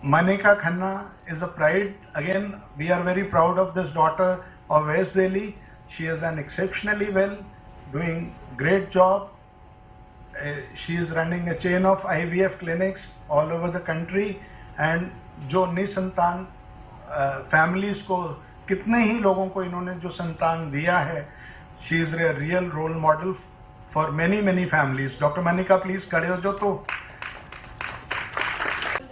Manika Khanna is a pride. Again, we are very proud of this daughter of West Delhi. She is an exceptionally well, doing great job. She is running a chain of IVF clinics all over the country, and जो निसंतान families को कितने ही लोगों को इन्होंने जो संतान दिया है, she is a real role model for many families. Dr. Manika, please खड़े हो जो तो.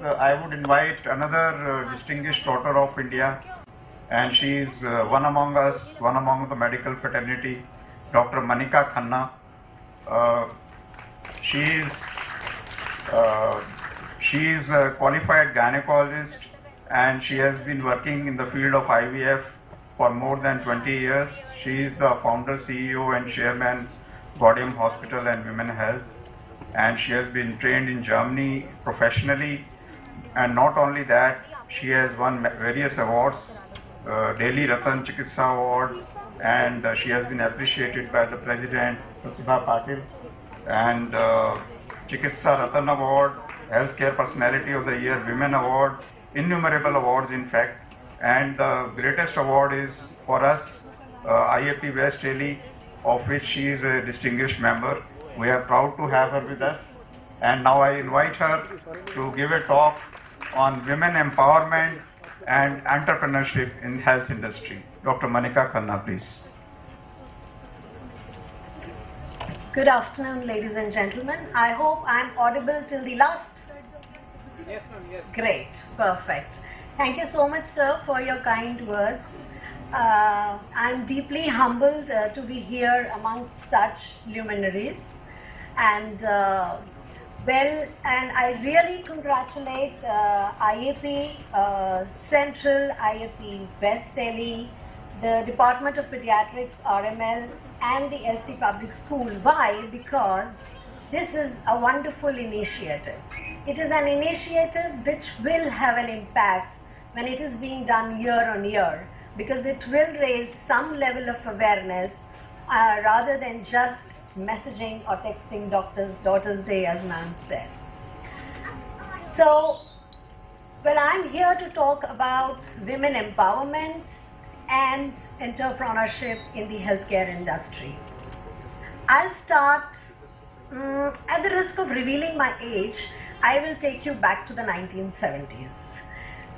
I would invite another distinguished daughter of India, and she is one among us, one among the medical fraternity, Dr. Manika Khanna. She is a qualified gynecologist, and she has been working in the field of IVF for more than 20 years. She is the founder, CEO and chairman, Gaudium Hospital and Women Health, and she has been trained in Germany professionally. And not only that, she has won various awards, Delhi Ratan Chikitsa Award, and she has been appreciated by the President, Pratibha Patil, and Chikitsa Ratan Award, Healthcare Personality of the Year, Women Award, innumerable awards in fact. And the greatest award is for us, IFT West Delhi, of which she is a distinguished member. We are proud to have her with us. And now I invite her to give a talk on women empowerment and entrepreneurship in health industry. Dr. Manika Khanna, please. Good afternoon, ladies and gentlemen. I hope I'm audible till the last. Yes, ma'am, yes. Great, perfect. Thank you so much, sir, for your kind words. I'm deeply humbled to be here amongst such luminaries, and I really congratulate IAP Central, IAP West Delhi, the Department of Pediatrics, RML, and the LC Public School. Why? Because this is a wonderful initiative. It is an initiative which will have an impact when it is being done year on year, because it will raise some level of awareness rather than just messaging or texting Daughter's Day, as ma'am said. So, well, I'm here to talk about women empowerment and entrepreneurship in the healthcare industry. I'll start, at the risk of revealing my age, I will take you back to the 1970s.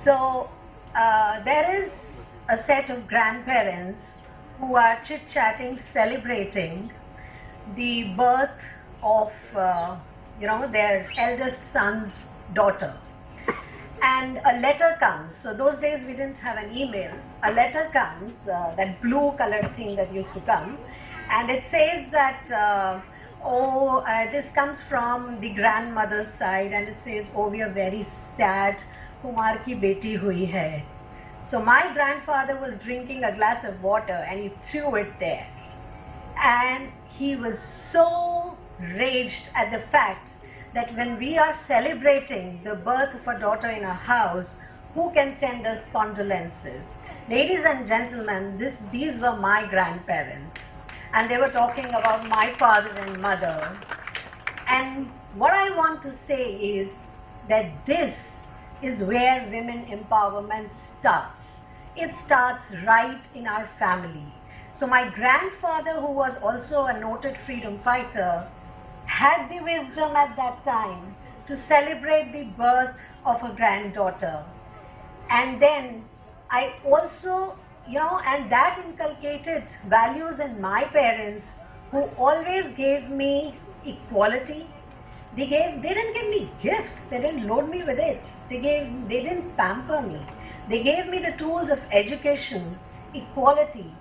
So, there is a set of grandparents who are chit-chatting, celebrating the birth of, their eldest son's daughter. And a letter comes. So those days we didn't have an email. A letter comes, that blue colored thing that used to come, and it says that, this comes from the grandmother's side, and it says, oh, we are very sad, Kumar ki beti hui hai. So my grandfather was drinking a glass of water and he threw it there. And he was so raged at the fact that when we are celebrating the birth of a daughter in our house, who can send us condolences? Ladies and gentlemen, these were my grandparents, and they were talking about my father and mother. And what I want to say is that this is where women empowerment starts. It starts right in our family. So my grandfather, who was also a noted freedom fighter, had the wisdom at that time to celebrate the birth of a granddaughter. And then I also, and that inculcated values in my parents, who always gave me equality. They didn't give me gifts, they didn't load me with it. They didn't pamper me. They gave me the tools of education, equality,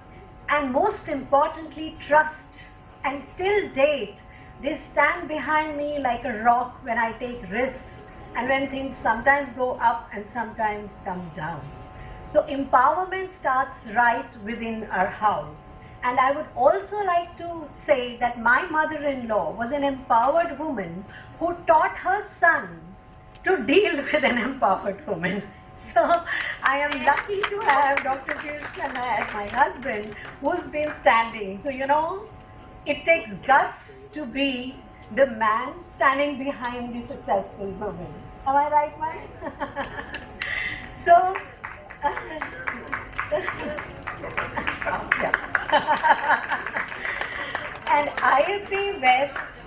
and most importantly, trust. And till date, they stand behind me like a rock when I take risks and when things sometimes go up and sometimes come down. So empowerment starts right within our house. And I would also like to say that my mother-in-law was an empowered woman who taught her son to deal with an empowered woman. So I am lucky to have Dr. Piyush Khanna as my husband, who's been standing. So it takes guts to be the man standing behind the successful woman. Am I right, man? West,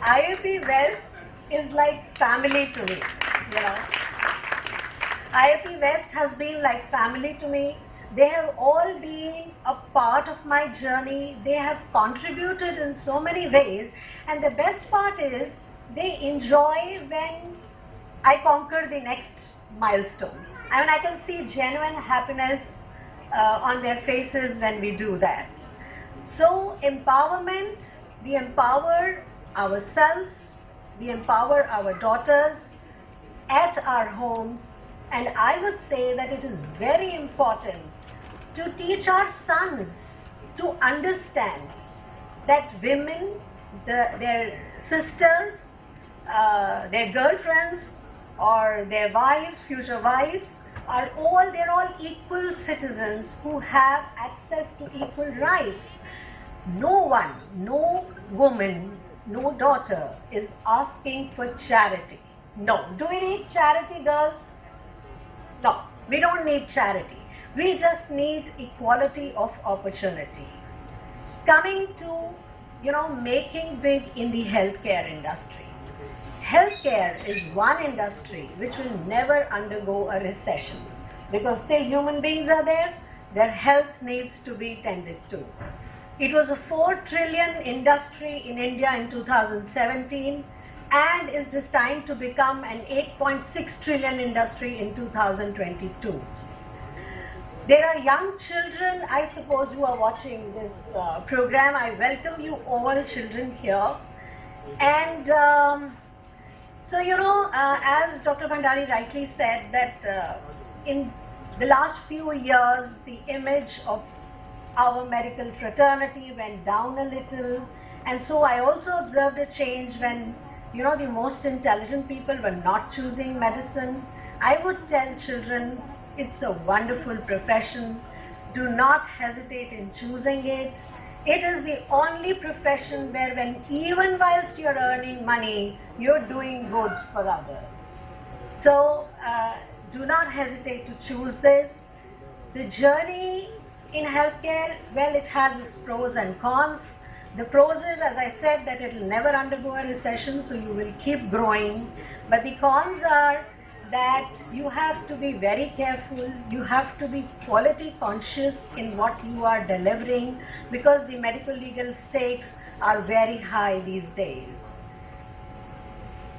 IIT West is like family to me, you know. IIT West has been like family to me. They have all been a part of my journey. They have contributed in so many ways. And the best part is they enjoy when I conquer the next milestone. I mean, I can see genuine happiness on their faces when we do that. So empowerment, we empower ourselves, we empower our daughters at our homes, and I would say that it is very important to teach our sons to understand that women, their sisters, their girlfriends or their wives, future wives, they're all equal citizens who have access to equal rights. No one, no woman, no daughter is asking for charity. No. Do we need charity, girls? No, we don't need charity. We just need equality of opportunity. Coming to, making big in the healthcare industry. Healthcare is one industry which will never undergo a recession because still human beings are there, their health needs to be tended to. It was a 4 trillion industry in India in 2017 and is destined to become an 8.6 trillion industry in 2022. There are young children, I suppose, who are watching this program. I welcome you all children here. And so, as Dr. Bhandari rightly said that in the last few years, the image of our medical fraternity went down a little. And so I also observed a change when, the most intelligent people were not choosing medicine. I would tell children, it's a wonderful profession. Do not hesitate in choosing it. It is the only profession where even whilst you're earning money, you're doing good for others. So do not hesitate to choose this. The journey in healthcare, well, it has its pros and cons. The pros is, as I said, that it will never undergo a recession, so you will keep growing. But the cons are that you have to be very careful, you have to be quality conscious in what you are delivering because the medical legal stakes are very high these days.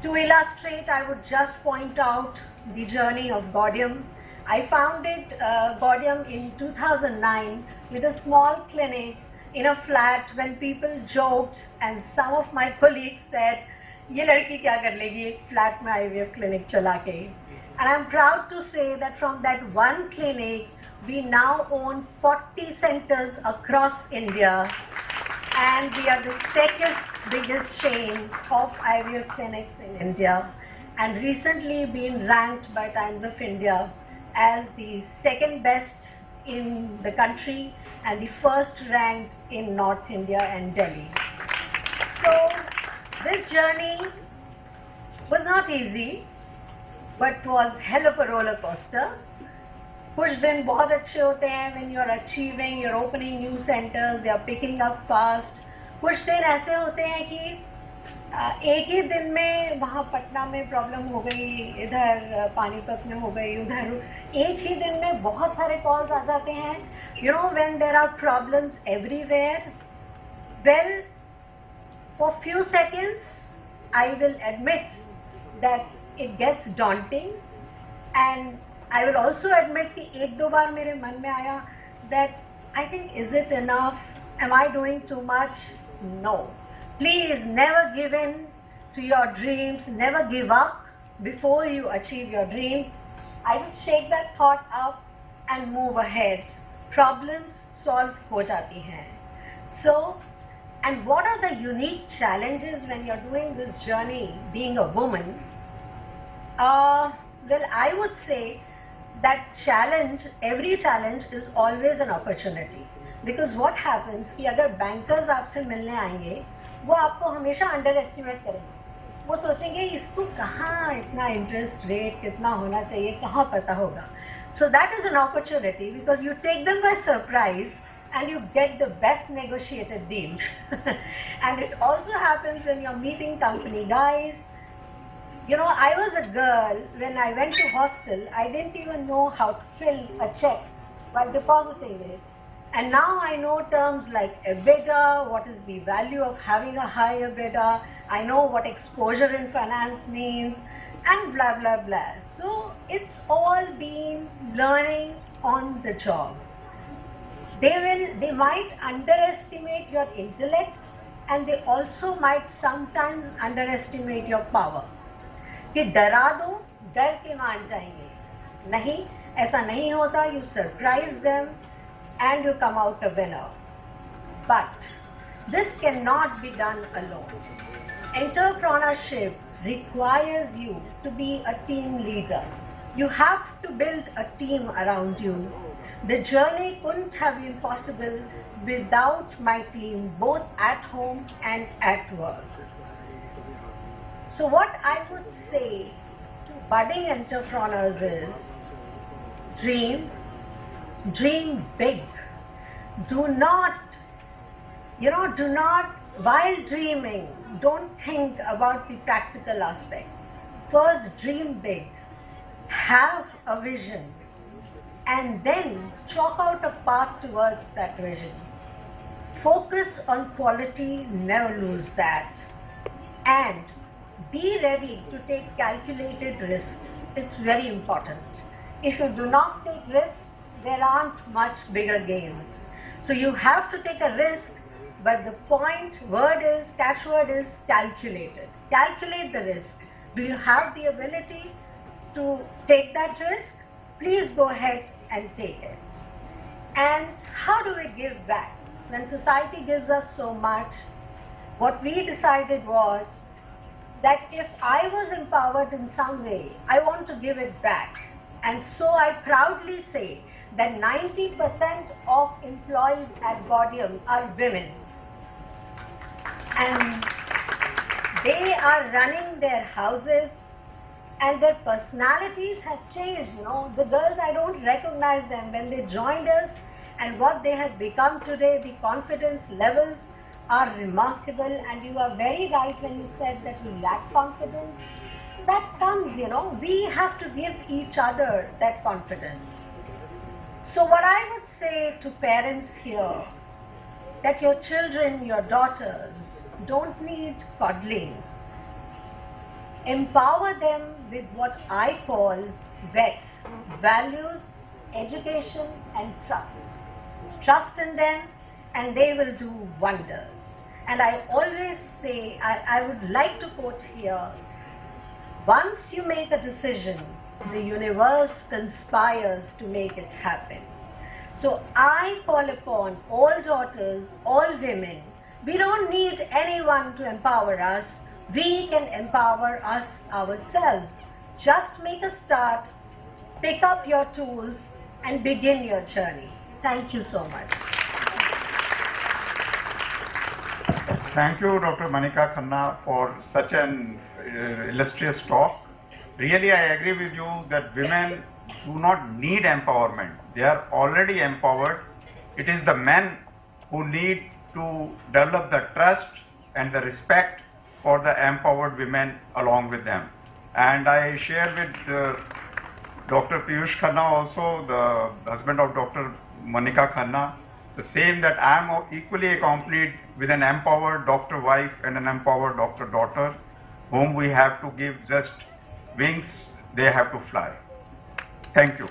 To illustrate, I would just point out the journey of Gaudium. I founded Gaudium in 2009 with a small clinic in a flat when people joked and some of my colleagues said, "Ye ladki kya kar legi ek flat mein IVF clinic chala ke." And I'm proud to say that from that one clinic, we now own 40 centers across India, and we are the second biggest chain of IVF clinics in India, and recently been ranked by Times of India as the second best in the country and the first ranked in North India and Delhi. So this journey was not easy, but was hell of a roller coaster. कुछ दिन बहुत अच्छे होते हैं when you are achieving, you're opening new centers, they are picking up fast. कुछ दिन ऐसे होते हैं कि एक ही दिन में वहाँ पटना में प्रॉब्लम हो गई, इधर पानीपत में हो गई, उधर एक ही दिन में बहुत सारे कॉल्स आ जाते हैं. When there are problems everywhere, well, for few seconds, I will admit that it gets daunting, and I will also admit कि एक दो बार मेरे मन में आया that I think, is it enough? Am I doing too much? No. Please never give in to your dreams, never give up before you achieve your dreams. I just shake that thought up and move ahead. Problems solve ho jati hain. So, and what are the unique challenges when you're doing this journey being a woman? Well, I would say that every challenge is always an opportunity. Because what happens कि अगर bankers आपसे मिलने आएंगे, वो आपको हमेशा underestimate करेंगे. वो सोचेंगे इसको कहाँ इतना interest rate कितना होना चाहिए, कहाँ पता होगा. So that is an opportunity because you take them by surprise and you get the best negotiated deal. And it also happens when you're meeting company guys. You know, I was a girl, when I went to hostel, I didn't even know how to fill a check while depositing it. And now I know terms like EBITDA, what is the value of having a high EBITDA, I know what exposure in finance means, and blah, blah, blah. So it's all been learning on the job. They might underestimate your intellect, and they also might sometimes underestimate your power. कि डरा दो, डर के मान जाएंगे. नहीं, ऐसा नहीं होता. You surprise them and you come out a winner. But this cannot be done alone. Entrepreneurship requires you to be a team leader. You have to build a team around you. The journey couldn't have been possible without my team, both at home and at work. So what I would say to budding entrepreneurs is, dream big. Do not, while dreaming, don't think about the practical aspects. First, dream big. Have a vision. And then chalk out a path towards that vision. Focus on quality, never lose that. And be ready to take calculated risks. It's very important. If you do not take risks, there aren't much bigger gains. So you have to take a risk, but the catchword is calculated. Calculate the risk. Do you have the ability to take that risk? Please go ahead and take it. And how do we give back? When society gives us so much, what we decided was that if I was empowered in some way, I want to give it back. And so I proudly say that 90% of employees at Gaudium are women. And they are running their houses, and their personalities have changed. The girls, I don't recognize them when they joined us, and what they have become today, the confidence levels are remarkable. And you are very right when you said that we lack confidence. So that comes, we have to give each other that confidence. So what I would say to parents here, that your children, your daughters, don't need coddling. Empower them with what I call VET, values, education and trust. Trust in them and they will do wonders. And I always say, I would like to quote here, once you make a decision, the universe conspires to make it happen. So I call upon all daughters, all women, we don't need anyone to empower us. We can empower us ourselves. Just make a start, pick up your tools and begin your journey. Thank you so much. Thank you, Dr. Manika Khanna, for such an illustrious talk. Really, I agree with you that women do not need empowerment. They are already empowered. It is the men who need to develop the trust and the respect for the empowered women along with them. And I share with Dr. Piyush Khanna also, the husband of Dr. Manika Khanna, the same, that I am equally accompanied with an empowered doctor wife and an empowered doctor daughter, whom we have to give just wings, they have to fly. Thank you.